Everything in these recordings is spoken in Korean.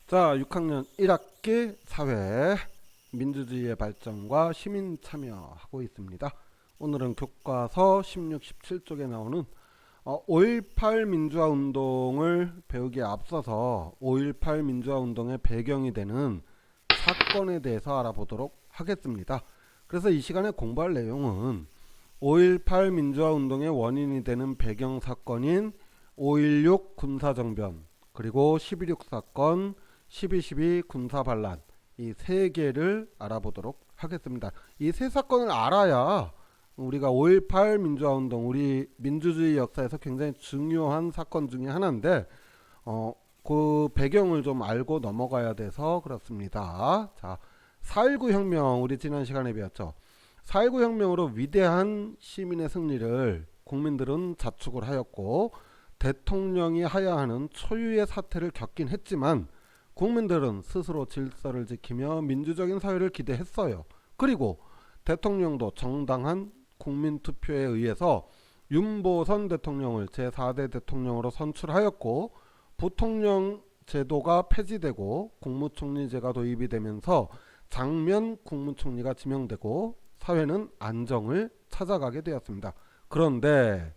자, 6학년 1학기 사회 민주주의의 발전과 시민 참여하고 있습니다. 오늘은 교과서 16, 17쪽에 나오는 5.18 민주화 운동을 배우기에 앞서서 5.18 민주화 운동의 배경이 되는 사건에 대해서 알아보도록 하겠습니다. 그래서 이 시간에 공부할 내용은 5.18 민주화 운동의 원인이 되는 배경 사건인 5.16 군사정변, 그리고 12.6 사건, 12.12 군사반란, 이 세 개를 알아보도록 하겠습니다. 이 세 사건을 알아야 우리가 5.18 민주화운동, 우리 민주주의 역사에서 굉장히 중요한 사건 중에 하나인데 그 배경을 좀 알고 넘어가야 돼서 그렇습니다. 자, 4.19 혁명, 우리 지난 시간에 배웠죠. 4.19 혁명으로 위대한 시민의 승리를 국민들은 자축을 하였고, 대통령이 하야 하는 초유의 사태를 겪긴 했지만 국민들은 스스로 질서를 지키며 민주적인 사회를 기대했어요. 그리고 대통령도 정당한 국민투표에 의해서 윤보선 대통령을 제4대 대통령으로 선출하였고, 부통령 제도가 폐지되고 국무총리제가 도입이 되면서 장면 국무총리가 지명되고 사회는 안정을 찾아가게 되었습니다. 그런데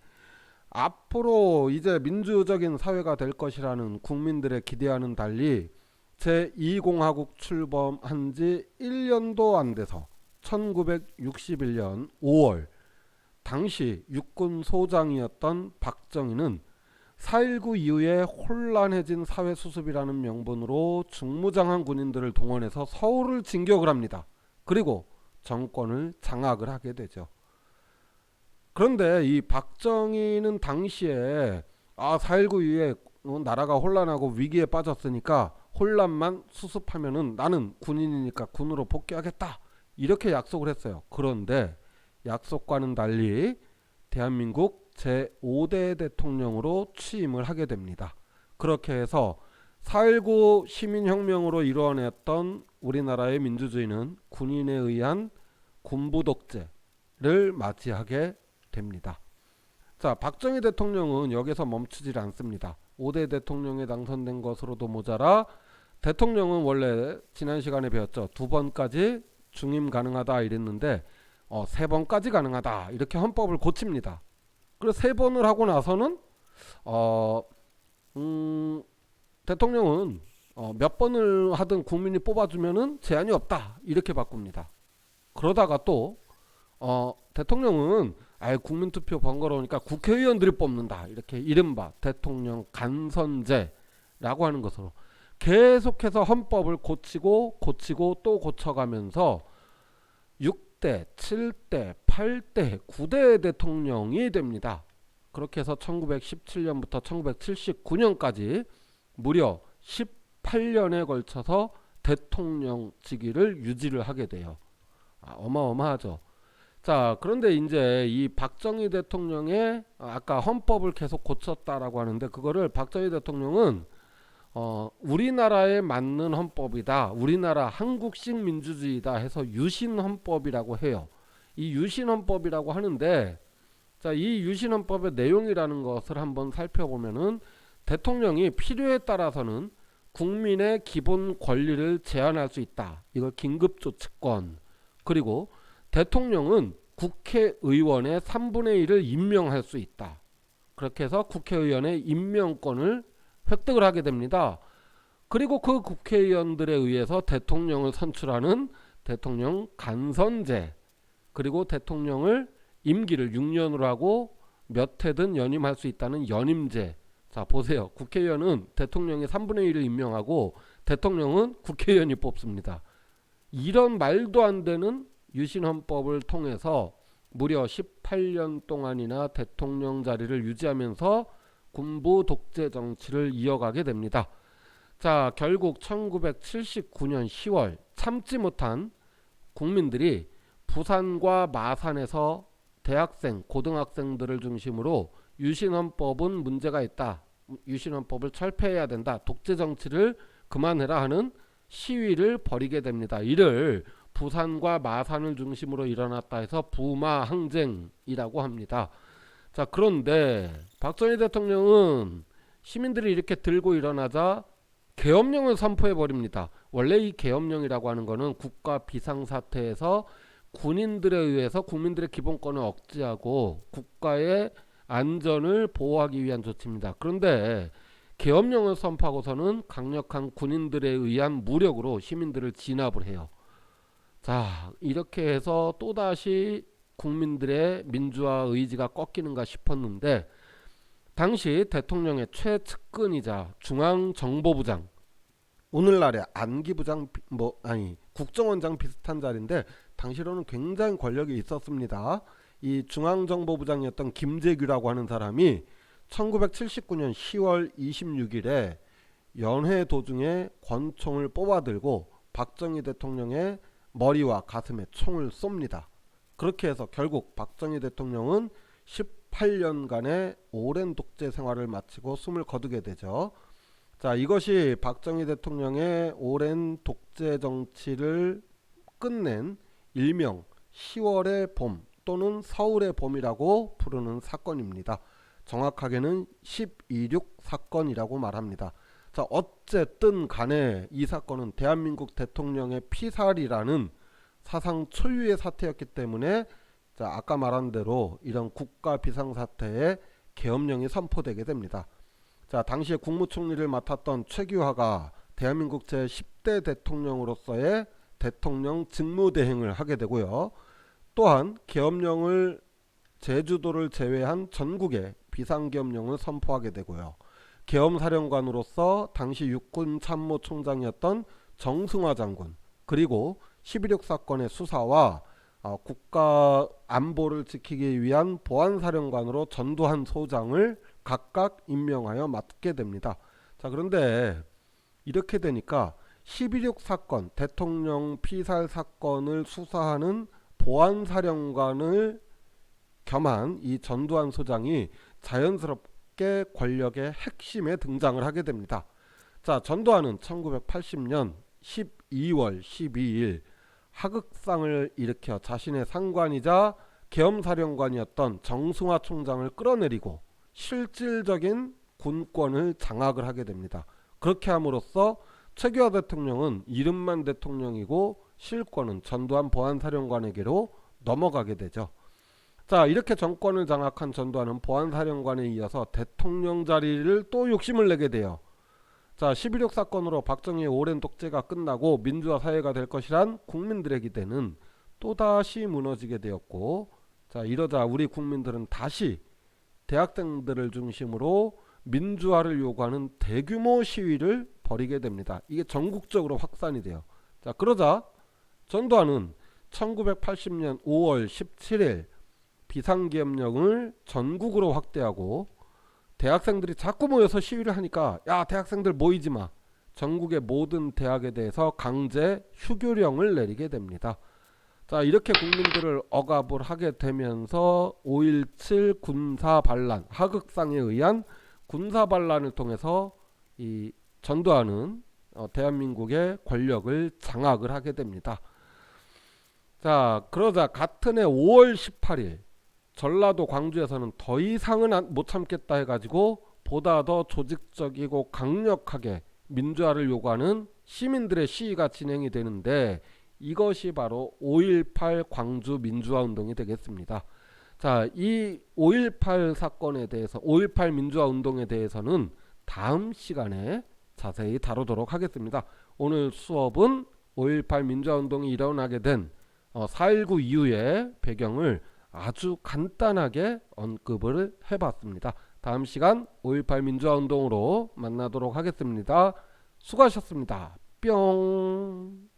앞으로 이제 민주적인 사회가 될 것이라는 국민들의 기대와는 달리 제2공화국 출범한 지 1년도 안 돼서 1961년 5월 당시 육군 소장이었던 박정희는 4.19 이후에 혼란해진 사회 수습이라는 명분으로 중무장한 군인들을 동원해서 서울을 진격을 합니다. 그리고 정권을 장악을 하게 되죠. 그런데 이 박정희는 당시에 4.19 이후에 나라가 혼란하고 위기에 빠졌으니까 혼란만 수습하면은 나는 군인이니까 군으로 복귀하겠다, 이렇게 약속을 했어요. 그런데 약속과는 달리 대한민국 제5대 대통령으로 취임을 하게 됩니다. 그렇게 해서 4.19 시민혁명으로 이루어냈던 우리나라의 민주주의는 군인에 의한 군부 독재를 맞이하게 됩니다. 자, 박정희 대통령은 여기서 멈추질 않습니다. 5대 대통령에 당선된 것으로도 모자라 대통령은 원래 지난 시간에 배웠죠. 2번까지 중임 가능하다 이랬는데 3번까지 가능하다, 이렇게 헌법을 고칩니다. 그래서 3번을 하고 나서는 대통령은 몇 번을 하든 국민이 뽑아주면은 제한이 없다, 이렇게 바꿉니다. 그러다가 또 대통령은 국민투표 번거로우니까 국회의원들이 뽑는다, 이렇게 이른바 대통령 간선제라고 하는 것으로 계속해서 헌법을 고치고 또 고쳐가면서 6대, 7대, 8대, 9대 대통령이 됩니다. 그렇게 해서 1917년부터 1979년까지 무려 18년에 걸쳐서 대통령직위를 유지를 하게 돼요. 어마어마하죠. 자, 그런데 이제 이 박정희 대통령의 아까 헌법을 계속 고쳤다라고 하는데, 그거를 박정희 대통령은 우리나라에 맞는 헌법이다, 우리나라 한국식 민주주의다 해서 유신헌법이라고 해요. 이 유신헌법이라고 하는데, 자, 이 유신헌법의 내용이라는 것을 한번 살펴보면은 대통령이 필요에 따라서는 국민의 기본 권리를 제한할 수 있다, 이걸 긴급조치권. 그리고 대통령은 국회의원의 3분의 1을 임명할 수 있다. 그렇게 해서 국회의원의 임명권을 획득을 하게 됩니다. 그리고 그 국회의원들에 의해서 대통령을 선출하는 대통령 간선제, 그리고 대통령을 임기를 6년으로 하고 몇 해든 연임할 수 있다는 연임제. 자, 보세요. 국회의원은 대통령의 3분의 1을 임명하고 대통령은 국회의원이 뽑습니다. 이런 말도 안 되는 유신헌법을 통해서 무려 18년 동안이나 대통령 자리를 유지하면서 군부 독재 정치를 이어가게 됩니다. 자, 결국 1979년 10월 참지 못한 국민들이 부산과 마산에서 대학생, 고등학생들을 중심으로 유신헌법은 문제가 있다, 유신헌법을 철폐해야 된다, 독재 정치를 그만해라 하는 시위를 벌이게 됩니다. 이를 부산과 마산을 중심으로 일어났다 해서 부마항쟁이라고 합니다. 자, 그런데 박정희 대통령은 시민들이 이렇게 들고 일어나자 계엄령을 선포해 버립니다. 원래 이 계엄령이라고 하는 거는 국가 비상사태에서 군인들에 의해서 국민들의 기본권을 억제하고 국가의 안전을 보호하기 위한 조치입니다. 그런데 계엄령을 선포하고서는 강력한 군인들에 의한 무력으로 시민들을 진압을 해요. 자, 이렇게 해서 또다시 국민들의 민주화 의지가 꺾이는가 싶었는데, 당시 대통령의 최측근이자 중앙정보부장, 오늘날의 안기부장 국정원장 비슷한 자리인데 당시로는 굉장히 권력이 있었습니다. 이 중앙정보부장이었던 김재규라고 하는 사람이 1979년 10월 26일에 연회 도중에 권총을 뽑아들고 박정희 대통령의 머리와 가슴에 총을 쏩니다. 그렇게 해서 결국 박정희 대통령은 18년간의 오랜 독재 생활을 마치고 숨을 거두게 되죠. 자, 이것이 박정희 대통령의 오랜 독재 정치를 끝낸 일명 10월의 봄 또는 서울의 봄이라고 부르는 사건입니다. 정확하게는 10.26 사건이라고 말합니다. 자, 어쨌든 간에 이 사건은 대한민국 대통령의 피살이라는 사상 초유의 사태였기 때문에, 자, 아까 말한 대로 이런 국가 비상사태에 계엄령이 선포되게 됩니다. 자, 당시에 국무총리를 맡았던 최규하가 대한민국 제10대 대통령으로서의 대통령 직무대행을 하게 되고요. 또한 계엄령을 제주도를 제외한 전국에 비상계엄령을 선포하게 되고요. 계엄사령관으로서 당시 육군참모총장이었던 정승화 장군, 그리고 11.6 사건의 수사와 국가 안보를 지키기 위한 보안사령관으로 전두환 소장을 각각 임명하여 맡게 됩니다. 자, 그런데 이렇게 되니까 11.6 사건, 대통령 피살 사건을 수사하는 보안사령관을 겸한 이 전두환 소장이 자연스럽게 권력의 핵심에 등장을 하게 됩니다. 자, 전두환은 1980년 12월 12일 하극상을 일으켜 자신의 상관이자 계엄사령관이었던 정승화 총장을 끌어내리고 실질적인 군권을 장악을 하게 됩니다. 그렇게 함으로써 최규하 대통령은 이름만 대통령이고 실권은 전두환 보안사령관에게로 넘어가게 되죠. 자, 이렇게 정권을 장악한 전두환은 보안사령관에 이어서 대통령 자리를 또 욕심을 내게 돼요. 자, 11.6 사건으로 박정희의 오랜 독재가 끝나고 민주화 사회가 될 것이란 국민들의 기대는 또다시 무너지게 되었고, 자, 이러자 우리 국민들은 다시 대학생들을 중심으로 민주화를 요구하는 대규모 시위를 벌이게 됩니다. 이게 전국적으로 확산이 돼요. 자, 그러자 전두환은 1980년 5월 17일 비상계엄령을 전국으로 확대하고, 대학생들이 자꾸 모여서 시위를 하니까 야, 대학생들 모이지 마, 전국의 모든 대학에 대해서 강제 휴교령을 내리게 됩니다. 자, 이렇게 국민들을 억압을 하게 되면서 5.17 군사반란, 하극상에 의한 군사반란을 통해서 이 전두환은 대한민국의 권력을 장악을 하게 됩니다. 자, 그러자 같은 해 5월 18일 전라도 광주에서는 더 이상은 못 참겠다 해가지고 보다 더 조직적이고 강력하게 민주화를 요구하는 시민들의 시위가 진행이 되는데, 이것이 바로 5.18 광주 민주화 운동이 되겠습니다. 자, 이 5.18 사건에 대해서, 5.18 민주화 운동에 대해서는 다음 시간에 자세히 다루도록 하겠습니다. 오늘 수업은 5.18 민주화 운동이 일어나게 된 4.19 이후의 배경을 아주 간단하게 언급을 해봤습니다. 다음 시간 5.18 민주화 운동으로 만나도록 하겠습니다. 수고하셨습니다. 뿅.